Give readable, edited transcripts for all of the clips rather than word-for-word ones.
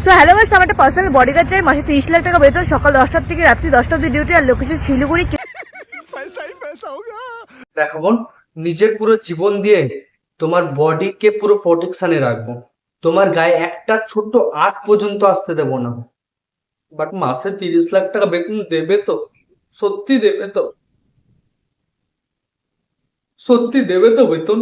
So hello guys, আমার একটা personal bodyguard চাই, মাসে 30 লাখ টাকা বেতন, সকাল 10টা থেকে রাত্রি 10টা অবধি ডিউটি, আর লোকেশন শিলিগুড়ি। দেখো বোন, নিজের পুরো জীবন দিয়ে তোমার বডিকে পুরো প্রোটেকশনে রাখবো। তোমার গায়ে একটা ছোট্ট আঁচ পর্যন্ত আসতে দেবো না। বাট মাসে 30 লাখ টাকা বেতন দেবে তো? সত্যি দেবে তো? সত্যি দেবে তো বেতন?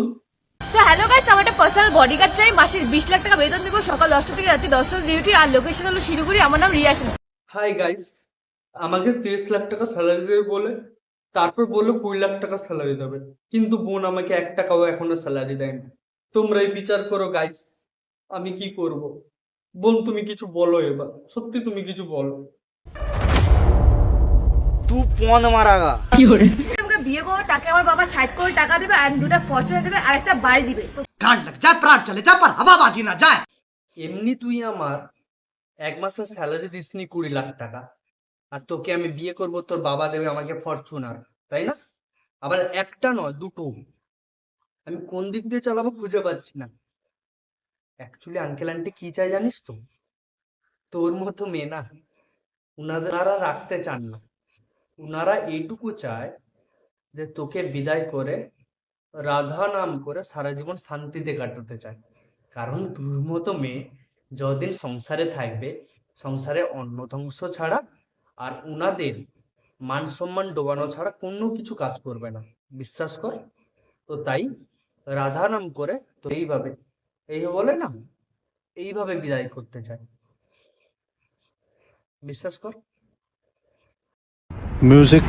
সো হ্যালো গাইস, আমার একটা পার্সোনাল বডিগার্ড চাই, মাসে 20 লাখ টাকা বেতন দেবো, সকাল 10টা থেকে রাত্রি 10টা অবধি ডিউটি, আর লোকেশন হলো শিলিগুড়ি। আমার নাম রিয়া সেন। হাই গাইস, আমাকে 30 লাখ টাকা স্যালারি দেবে বলে তারপর বললো 20 লাখ টাকা স্যালারি দেবে, কিন্তু বোন আমাকে 1 টাকাও এখনো স্যালারি দেয়নি। তোমরাই বিচার করো গাইস, আমি কি করব? বোন তুমি কিছু বলো, এবার সত্যি তুমি কিছু বলো। तू पौन मारागा। আমাকে বিয়ে করো, তাকে আমার বাবা 60 কোটি টাকা দেবে, আর 2টা ফরচুনার দেবে, আর একটা বাড়ি দিবে। তো ठंड लग जाए प्राण चले जाए पर हवाबाजी ना जाए। এমনি তুই আমার 1 মাসের স্যালারি দিসনি 20 লাখ টাকা, আর তোকে আমি বিয়ে করব, তোর বাবা দেবে আমাকে ফরচুনার, তাই না? আবার একটা নয়, দুটো। আমি কোন দিক দিয়ে চালাবো খুঁজে পাচ্ছি না। অ্যাকচুয়ালি আঙ্কেল আন্টি কি চাই জানিস তো? তোর মতো মেয়ে না, উনারা রাখতে চান না। উনারা এইটুকু চায় যে তোকে বিদায় করে রাধা নাম করে সারা জীবন শান্তিতে কাটাতে চায়। কারণ তোর মতো মেয়ে যতদিন সংসারে থাকবে, সংসারে অন্ন ধ্বংস ছাড়া আর উনাদের মান সম্মান ডোবানো ছাড়া কোনো কিছু কাজ করবে না, বিশ্বাস কর। তো তাই রাধা নাম করে তো এইভাবে, এই বলে না, এইভাবে বিদায় করতে চায়, বিশ্বাস কর। Music